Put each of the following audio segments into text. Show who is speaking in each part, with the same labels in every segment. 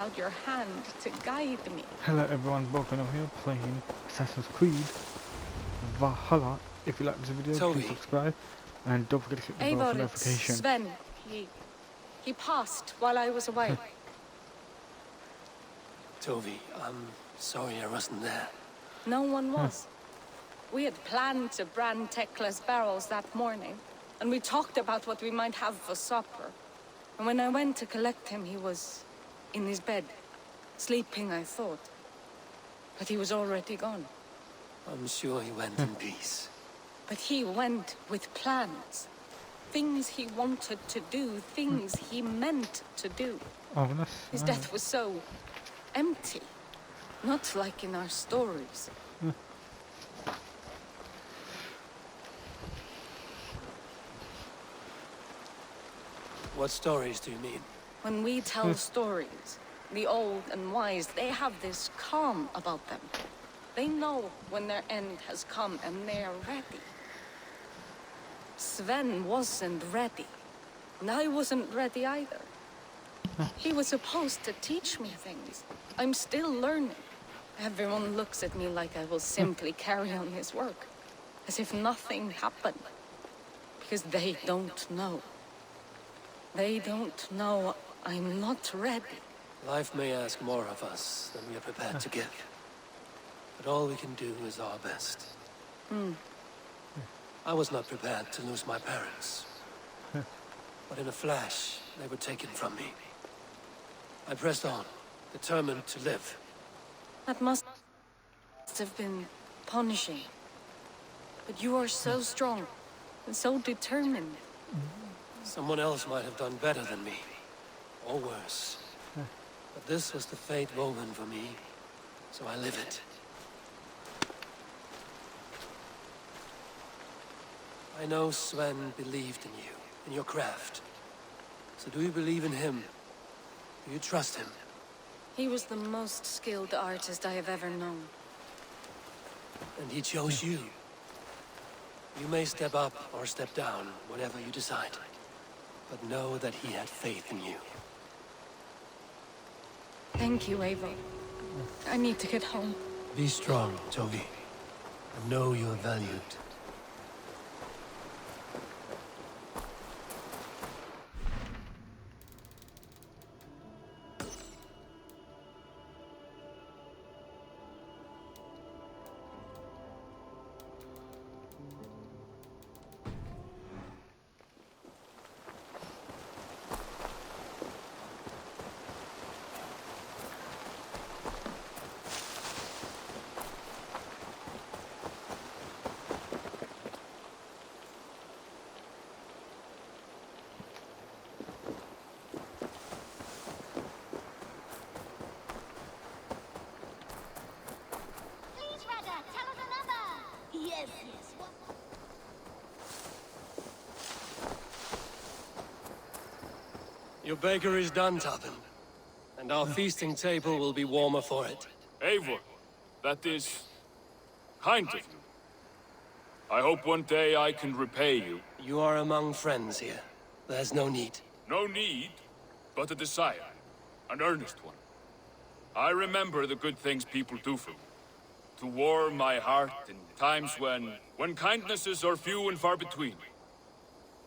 Speaker 1: out your hand to guide me.
Speaker 2: Hello everyone, welcome over here playing Assassin's Creed Valhalla. If you like this video,
Speaker 3: Toby.
Speaker 2: please subscribe and don't forget to hit the bell for
Speaker 1: Eivor, it's
Speaker 2: notification.
Speaker 1: Sven. He passed while I was away.
Speaker 3: Toby, I'm sorry I wasn't there.
Speaker 1: No one was. We had planned to brand Tekla's barrels that morning, and we talked about what we might have for supper. And when I went to collect him, he was in his bed, sleeping, I thought. But he was already gone.
Speaker 3: I'm sure he went in peace.
Speaker 1: But he went with plans. Things he wanted to do, things he meant to do.
Speaker 2: Oh, that's
Speaker 1: His death was so empty. Not like in our stories.
Speaker 3: What stories do you mean?
Speaker 1: When we tell stories, the old and wise, they have this calm about them. They know when their end has come and they're ready. Sven wasn't ready. And I wasn't ready either. He was supposed to teach me things. I'm still learning. Everyone looks at me like I will simply carry on his work. As if nothing happened. Because they don't know. They don't know I'm not ready.
Speaker 3: Life may ask more of us than we are prepared to give. But all we can do is our best. I was not prepared to lose my parents. But in a flash, they were taken from me. I pressed on, determined to live.
Speaker 1: That must have been punishing. But you are so strong and so determined.
Speaker 3: Someone else might have done better than me. Or worse. But this was the fate woven for me, so I live it. I know Sven believed in you, in your craft. So do you believe in him? Do you trust him?
Speaker 1: He was the most skilled artist I have ever known.
Speaker 3: And he chose you. You may step up or step down, whatever you decide. But know that he had faith in you.
Speaker 1: Thank you, Eivor. I need to get home.
Speaker 3: Be strong, Toby. And know you are valued. Your baker is done, Topham. And our feasting table will be warmer for it.
Speaker 4: Eivor, that is kind of you. I hope one day I can repay you.
Speaker 3: You are among friends here. There's no need.
Speaker 4: No need, but a desire. An earnest one. I remember the good things people do for me. To warm my heart in times when kindnesses are few and far between.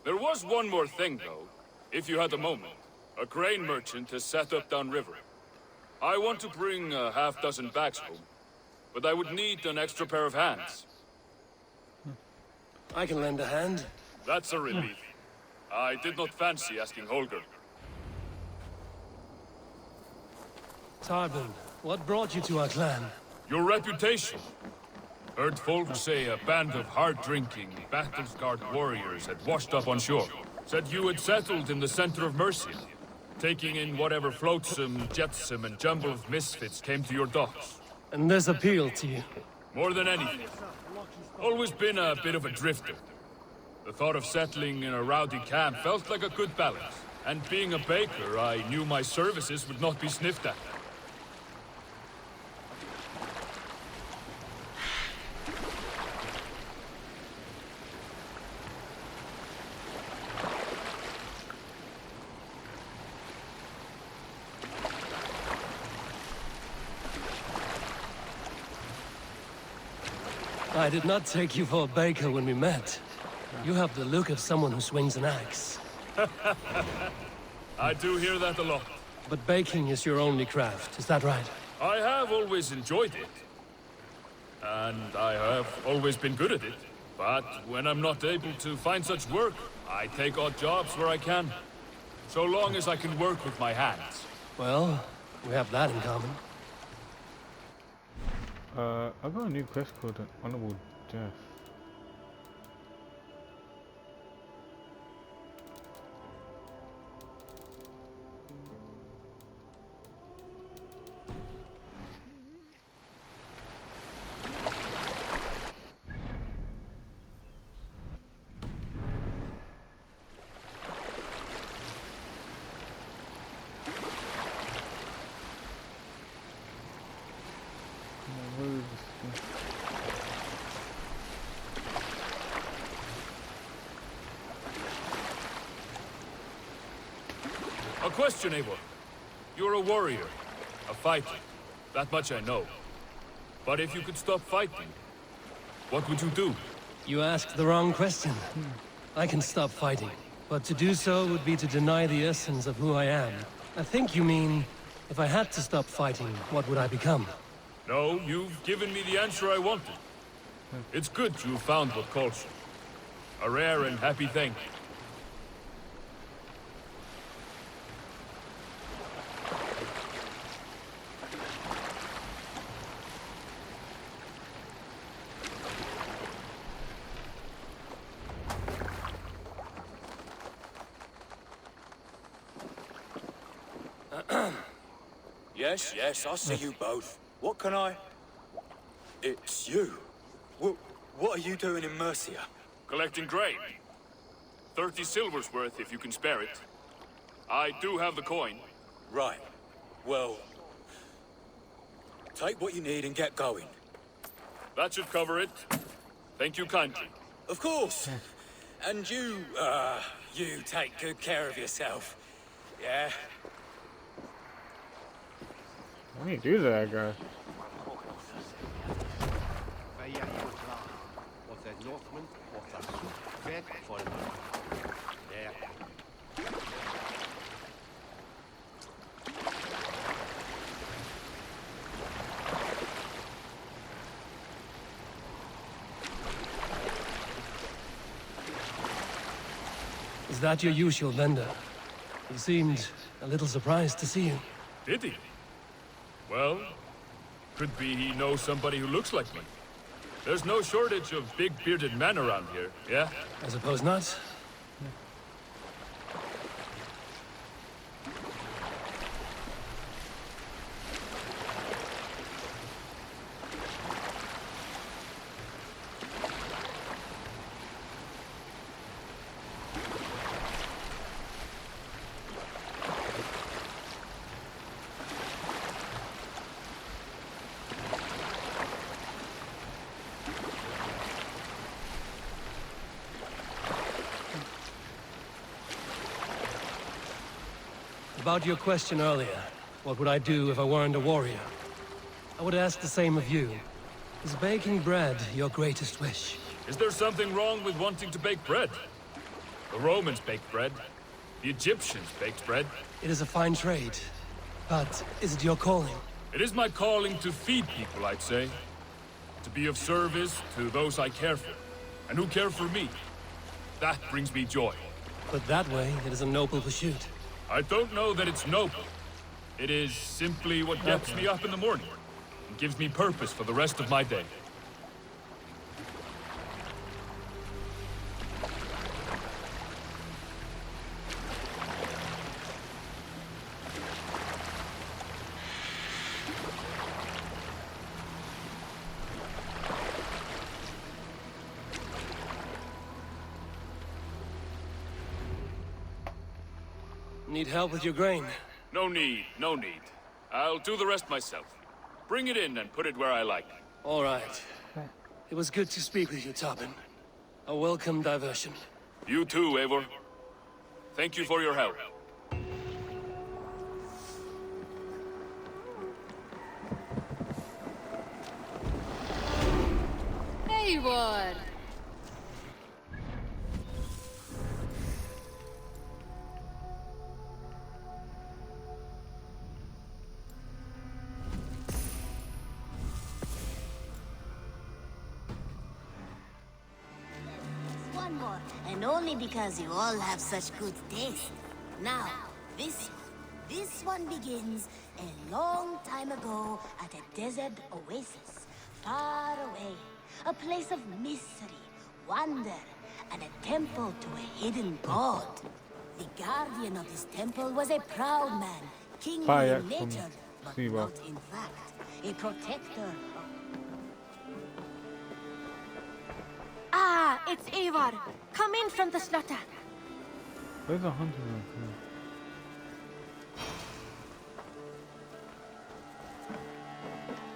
Speaker 4: There was one more thing, though, if you had a moment. A grain merchant has set up downriver. I want to bring a half-dozen bags home, but I would need an extra pair of hands.
Speaker 3: I can lend a hand.
Speaker 4: That's a relief. I did not fancy asking Holger.
Speaker 3: Tarbin, what brought you to our clan?
Speaker 4: Your reputation. Heard folks say a band of hard-drinking, battle-scarred warriors had washed up on shore. Said you had settled in the center of Mercia, taking in whatever flotsam, jetsam, and jumble of misfits came to your docks.
Speaker 3: And this appealed to you?
Speaker 4: More than anything. Always been a bit of a drifter. The thought of settling in a rowdy camp felt like a good balance. And being a baker, I knew my services would not be sniffed at.
Speaker 3: I did not take you for a baker when we met. You have the look of someone who swings an axe.
Speaker 4: I do hear that a lot.
Speaker 3: But baking is your only craft, is that right?
Speaker 4: I have always enjoyed it. And I have always been good at it. But when I'm not able to find such work, I take odd jobs where I can. So long as I can work with my hands.
Speaker 3: Well, we have that in common.
Speaker 2: I got a new quest called an Honorable Death. Where is this thing?
Speaker 4: A question, Eivor. You're a warrior, a fighter. That much I know. But if you could stop fighting, what would you do?
Speaker 3: You asked the wrong question. I can stop fighting, but to do so would be to deny the essence of who I am. I think you mean, if I had to stop fighting, what would I become?
Speaker 4: No, you've given me the answer I wanted. It's good you found what calls you. A rare and happy thing.
Speaker 5: Yes, yes, I see you both. What can I... It's you. What are you doing in Mercia?
Speaker 4: Collecting grain. 30 silver's worth if you can spare it. I do have the coin.
Speaker 5: Right. Well... Take what you need and get going.
Speaker 4: That should cover it. Thank you kindly.
Speaker 5: Of course. And you take good care of yourself. Yeah?
Speaker 2: What do you do to that guy?
Speaker 3: Is that your usual vendor? He seemed a little surprised to see you.
Speaker 4: Did he? Well, could be he knows somebody who looks like me. There's no shortage of big bearded men around here, yeah?
Speaker 3: I suppose not. About your question earlier, what would I do if I weren't a warrior? I would ask the same of you. Is baking bread your greatest wish?
Speaker 4: Is there something wrong with wanting to bake bread? The Romans baked bread. The Egyptians baked bread.
Speaker 3: It is a fine trade, but is it your calling?
Speaker 4: It is my calling to feed people, I'd say. To be of service to those I care for, and who care for me. That brings me joy.
Speaker 3: But that way, it is a noble pursuit.
Speaker 4: I don't know that it's noble. It is simply what gets me up in the morning and gives me purpose for the rest of my day.
Speaker 3: Need help with your grain?
Speaker 4: No need, no need. I'll do the rest myself. Bring it in and put it where I like.
Speaker 3: All right. It was good to speak with you, Tobin. A welcome diversion.
Speaker 4: You too, Eivor. Thank you for your help.
Speaker 1: Hey,
Speaker 6: Eivor!
Speaker 7: One more, and only because you all have such good taste. Now, this one begins a long time ago at a desert oasis, far away. A place of mystery, wonder, and a temple to a hidden god. The guardian of this temple was a proud man, kingly
Speaker 2: Fire
Speaker 7: in
Speaker 2: from
Speaker 7: nature, but
Speaker 2: Siva.
Speaker 7: not in fact. A protector of...
Speaker 6: Ah, it's Eivor! Come in from the slaughter!
Speaker 2: Where's a hunter?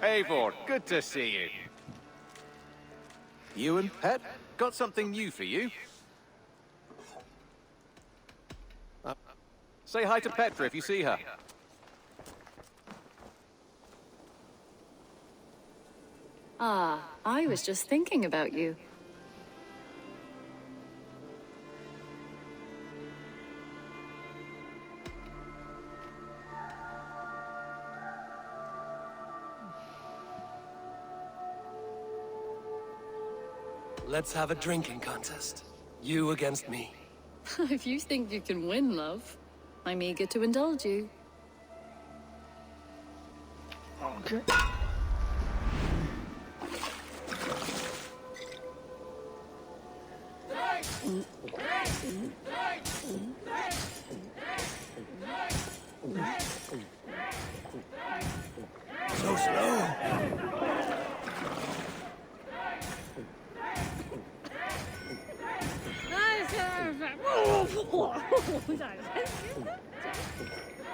Speaker 8: Eivor, good to see you. You and Pet? Got something new for you? Say hi to Petra if you see her.
Speaker 1: Ah, I was just thinking about you.
Speaker 3: Let's have a drinking contest. You against me.
Speaker 1: If you think you can win, love, I'm eager to indulge you.
Speaker 2: Okay.
Speaker 3: So slow.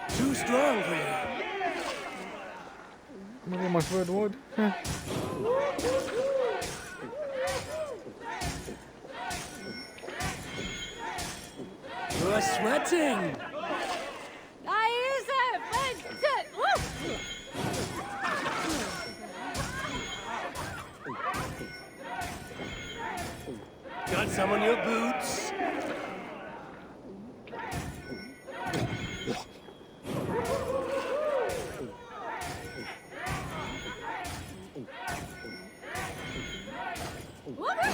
Speaker 3: Too strong for you.
Speaker 2: Look at my third wood.
Speaker 3: You're sweating. Got some on your boots?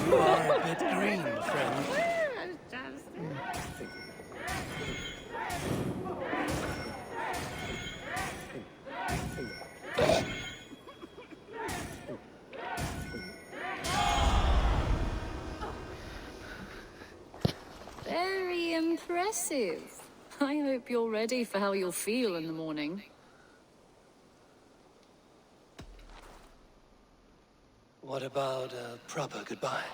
Speaker 3: You are a bit green, friend.
Speaker 1: Very impressive. I hope you're ready for how you'll feel in the morning.
Speaker 3: What about a proper goodbye?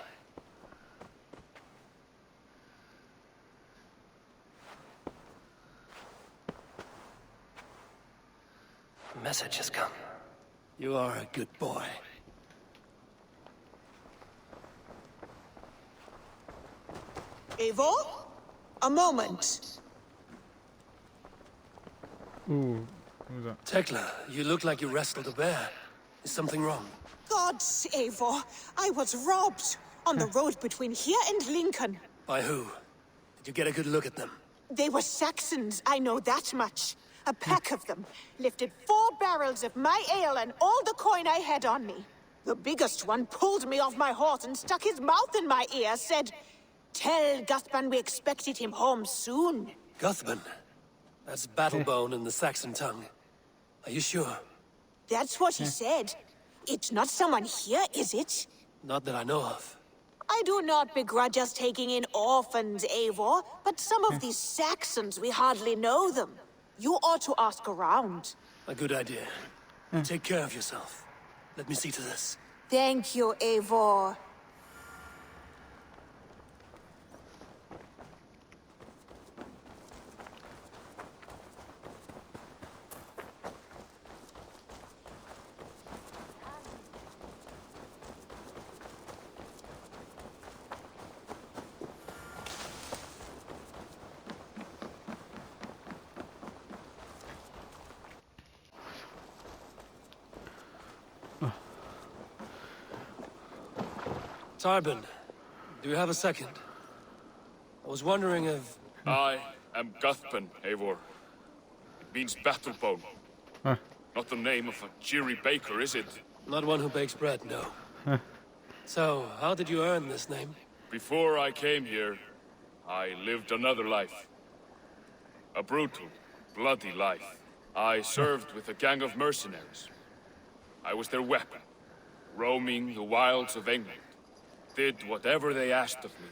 Speaker 3: A message has come. You are a good boy.
Speaker 9: Eivor? A moment.
Speaker 2: Ooh, what was that?
Speaker 3: Tekla, you look like you wrestled a bear. Is something wrong?
Speaker 9: Gods, Eivor, I was robbed on the road between here and Lincoln.
Speaker 3: By who? Did you get a good look at them?
Speaker 9: They were Saxons, I know that much. A pack of them lifted 4 barrels of my ale and all the coin I had on me. The biggest one pulled me off my horse and stuck his mouth in my ear, said, "Tell Guthban we expected him home soon."
Speaker 3: Guthban. That's Battlebone in the Saxon tongue. Are you sure?
Speaker 9: That's what he said. It's not someone here, is it?
Speaker 3: Not that I know of.
Speaker 9: I do not begrudge us taking in orphans, Eivor, but some of these Saxons, we hardly know them. You ought to ask around.
Speaker 3: A good idea. Take care of yourself. Let me see to this.
Speaker 9: Thank you, Eivor.
Speaker 3: Tarbin, do you have a second? I was wondering if...
Speaker 4: I am Guthpen, Eivor. It means battle bone. Not the name of a cheery baker, is it?
Speaker 3: Not one who bakes bread, no. So, how did you earn this name?
Speaker 4: Before I came here, I lived another life. A brutal, bloody life. I served with a gang of mercenaries. I was their weapon, roaming the wilds of England. Did whatever they asked of me,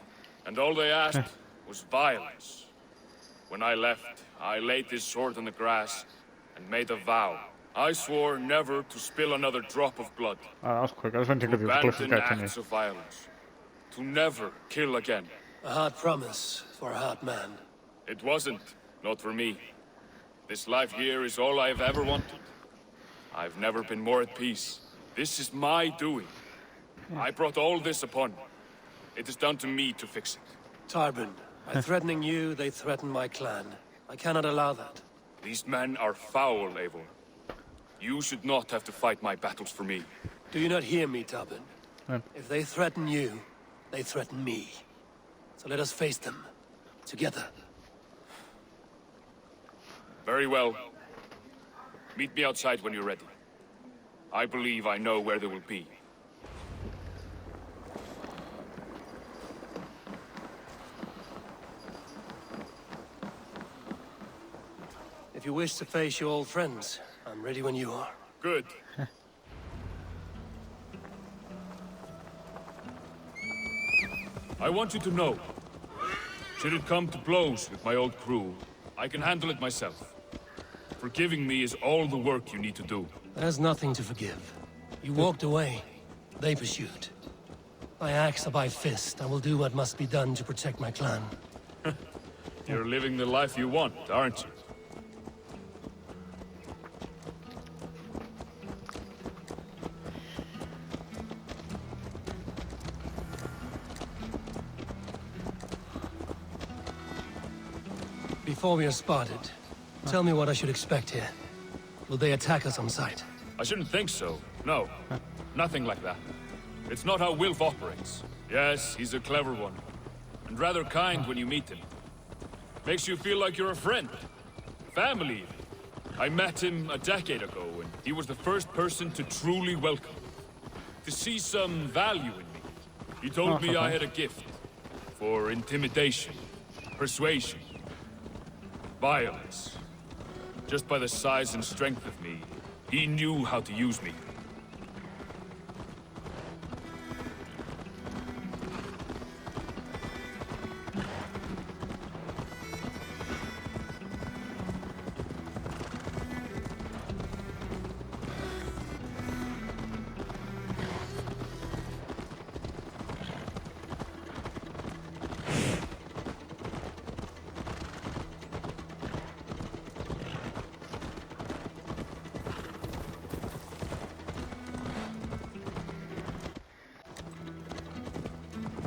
Speaker 4: and all they asked was violence. When I left, I laid this sword on the grass and made a vow. I swore never to spill another drop of blood.
Speaker 2: That was quick. I just went to
Speaker 4: To
Speaker 2: give you the closest
Speaker 4: abandon
Speaker 2: guy to me.
Speaker 4: acts of violence. To never kill again.
Speaker 3: A hard promise for a hard man.
Speaker 4: It wasn't. Not for me. This life here is all I've ever wanted. I've never been more at peace. This is my doing. I brought all this upon me. It is down to me to fix it.
Speaker 3: Tarbin, by threatening you, they threaten my clan. I cannot allow that.
Speaker 4: These men are foul, Eivor. You should not have to fight my battles for me.
Speaker 3: Do you not hear me, Tarbin?
Speaker 2: Yeah.
Speaker 3: If they threaten you, they threaten me. So let us face them. Together.
Speaker 4: Very well. Meet me outside when you're ready. I believe I know where they will be.
Speaker 3: If you wish to face your old friends, I'm ready when you are.
Speaker 4: Good. I want you to know, should it come to blows with my old crew, I can handle it myself. Forgiving me is all the work you need to do.
Speaker 3: There's nothing to forgive. You walked away. They pursued. By axe or by fist, I will do what must be done to protect my clan.
Speaker 4: You're living the life you want, aren't you?
Speaker 3: Before we are spotted, tell me what I should expect here. Will they attack us on sight?
Speaker 4: I shouldn't think so. No. Nothing like that. It's not how Wilf operates. Yes, he's a clever one. And rather kind when you meet him. Makes you feel like you're a friend. Family, even. I met him a decade ago, and he was the first person to truly welcome me. To see some value in me. He told me I had a gift. For intimidation. Persuasion. Violence. Just by the size and strength of me, he knew how to use me.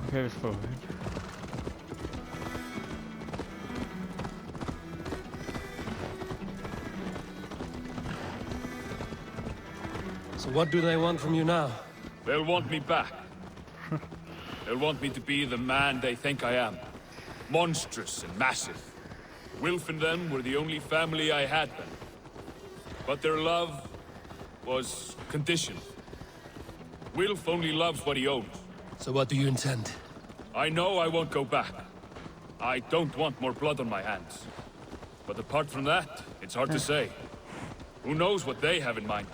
Speaker 2: Okay, let's follow him.
Speaker 3: So what do they want from you now?
Speaker 4: They'll want me back. They'll want me to be the man they think I am. Monstrous and massive. Wilf and them were the only family I had then. But their love was conditioned. Wilf only loves what he owns.
Speaker 3: So what do you intend?
Speaker 4: I know I won't go back. I don't want more blood on my hands. But apart from that, it's hard to say. Who knows what they have in mind?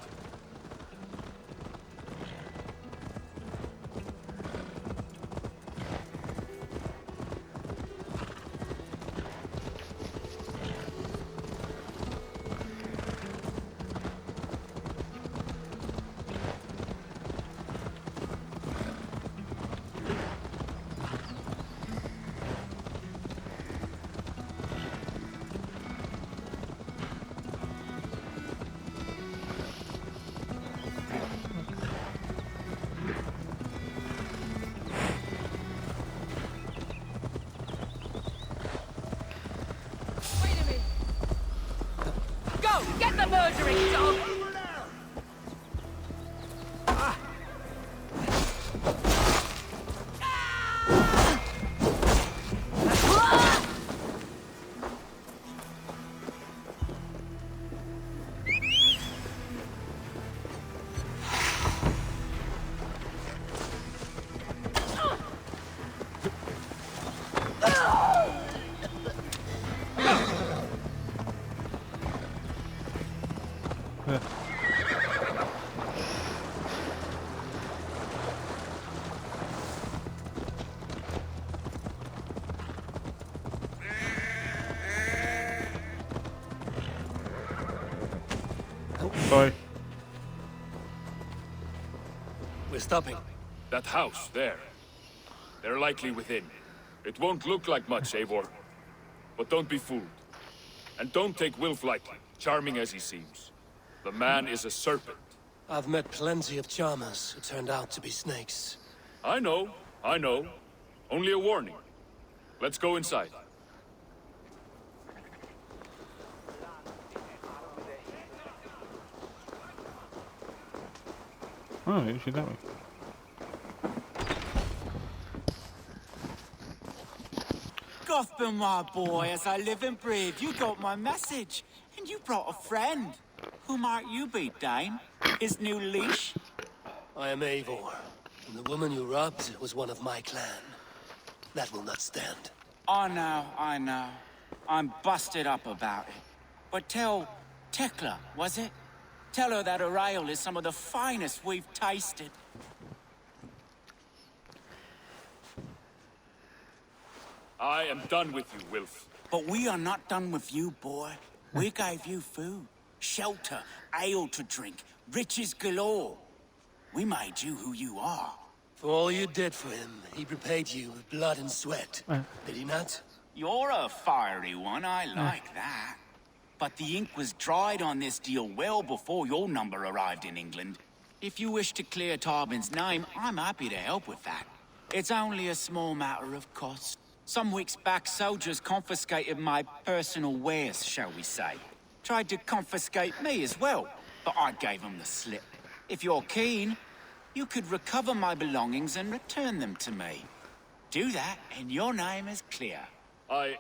Speaker 1: Get the murdering dog!
Speaker 3: We're stopping.
Speaker 4: That house, there. They're likely within. It won't look like much, Eivor. But don't be fooled. And don't take Wilf lightly, charming as he seems. The man is a serpent.
Speaker 3: I've met plenty of charmers who turned out to be snakes.
Speaker 4: I know. Only a warning. Let's go inside.
Speaker 2: Oh, literally that way.
Speaker 10: Gotham, my boy, as I live and breathe, you got my message. And you brought a friend. Who might you be, Dane? His new leash?
Speaker 3: I am Eivor, and the woman you robbed was one of my clan. That will not stand.
Speaker 10: I know. I'm busted up about it. But tell Tekla, was it? Tell her that her ale is some of the finest we've tasted.
Speaker 4: I am done with you, Wilf.
Speaker 10: But we are not done with you, boy. We gave you food, shelter, ale to drink, riches galore. We made you who you are.
Speaker 3: For all you did for him, he repaid you with blood and sweat. Did he not?
Speaker 10: You're a fiery one, I like that. But the ink was dried on this deal well before your number arrived in England. If you wish to clear Tarbin's name, I'm happy to help with that. It's only a small matter of cost. Some weeks back, soldiers confiscated my personal wares, shall we say. Tried to confiscate me as well, but I gave them the slip. If you're keen, you could recover my belongings and return them to me. Do that, and your name is clear.
Speaker 4: I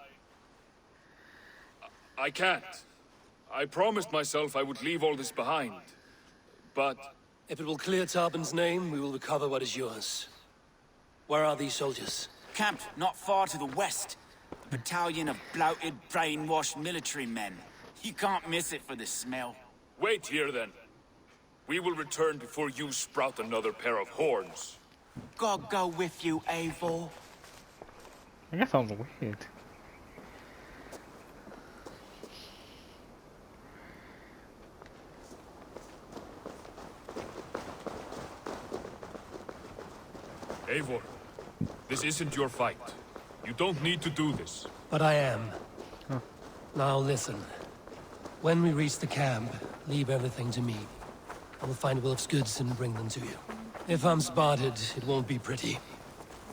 Speaker 4: can't. I promised myself I would leave all this behind. But...
Speaker 3: If it will clear Tarbin's name, we will recover what is yours. Where are these soldiers?
Speaker 10: Camped not far to the west. A battalion of bloated, brainwashed military men. You can't miss it for the smell.
Speaker 4: Wait here, then. We will return before you sprout another pair of horns.
Speaker 10: God go with you, Eivor.
Speaker 2: I guess sounds weird.
Speaker 4: Eivor, this isn't your fight. You don't need to do this.
Speaker 3: But I am. Now listen. When we reach the camp, leave everything to me. I will find Wilf's goods and bring them to you. If I'm spotted, it won't be pretty.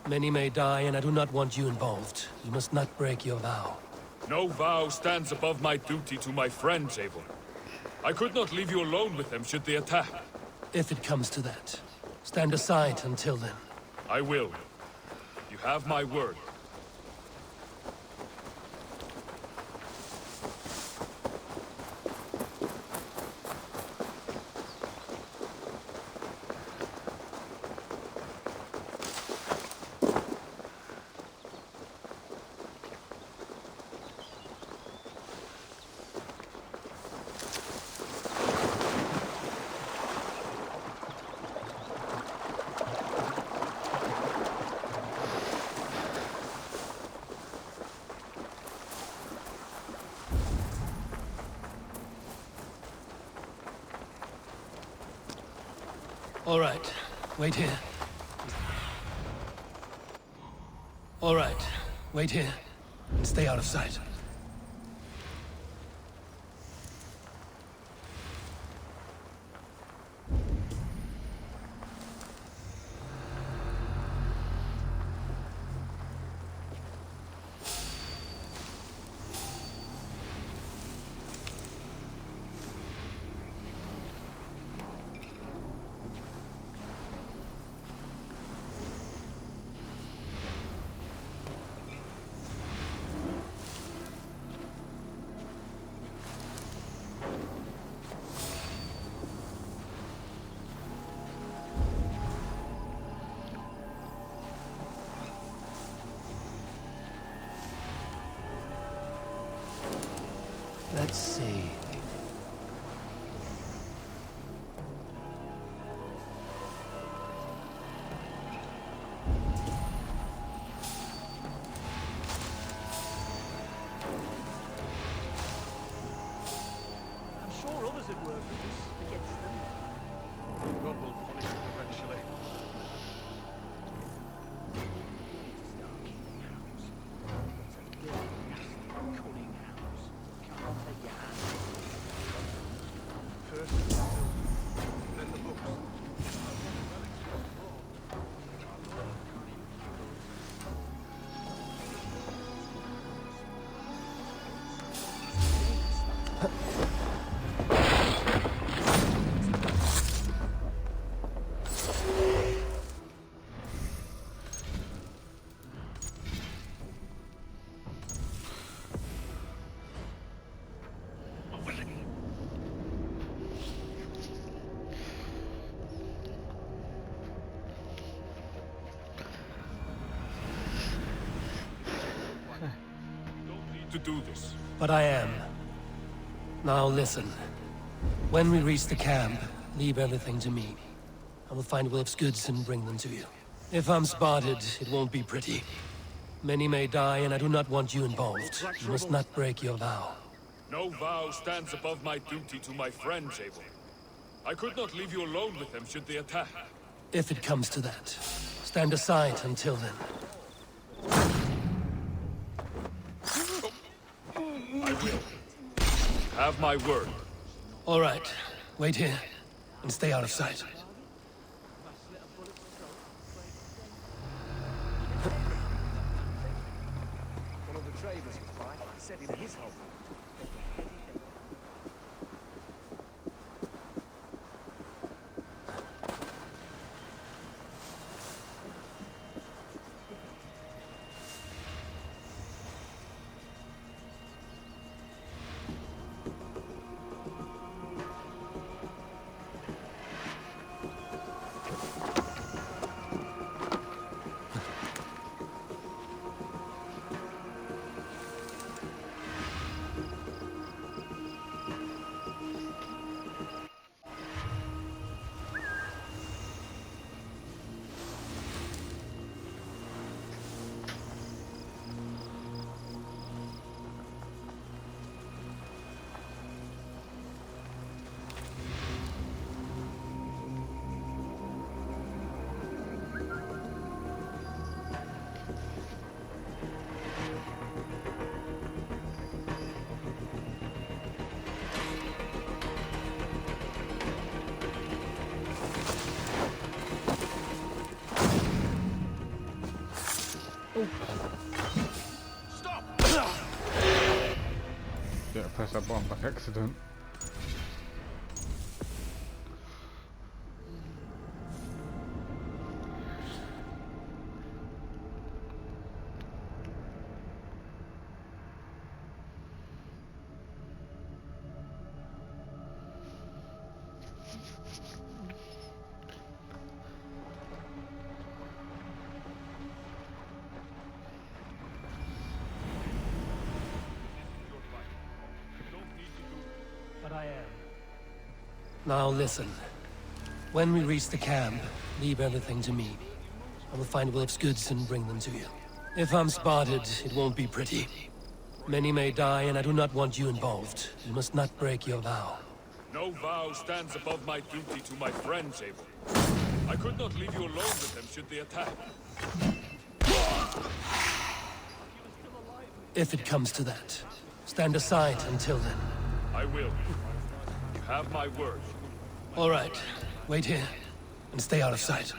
Speaker 3: Many may die, and I do not want you involved. You must not break your vow.
Speaker 4: No vow stands above my duty to my friends, Eivor. I could not leave you alone with them should they attack.
Speaker 3: If it comes to that. Stand aside until then.
Speaker 4: I will. You have my word.
Speaker 3: All right. Wait here. All right. Wait here. And stay out of sight. Let's see.
Speaker 11: I'm sure others had worked with this against them. God will punish them eventually.
Speaker 4: do this.
Speaker 3: But I am. Now listen. When we reach the camp, leave everything to me. I will find Wilf's goods and bring them to you. If I'm spotted, it won't be pretty. Many may die, and I do not want you involved. You must not break your vow.
Speaker 4: No vow stands above my duty to my friends, Abel. I could not leave you alone with them should they attack.
Speaker 3: If it comes to that, stand aside until then.
Speaker 4: I will. Have my word.
Speaker 3: All right. Wait here, and stay out of sight.
Speaker 11: One of the traders was by, said in his home.
Speaker 2: Yeah, press that button by accident.
Speaker 3: But I am. Now listen. When we reach the camp, leave everything to me. I will find Wilf's goods and bring them to you. If I'm spotted, it won't be pretty. Many may die, and I do not want you involved. You must not break your vow.
Speaker 4: No vow stands above my duty to my friends, Abel. I could not leave you alone with them should they attack.
Speaker 3: If it comes to that, stand aside until then.
Speaker 4: I will. You have my word.
Speaker 3: All right. Wait here, and stay out of sight.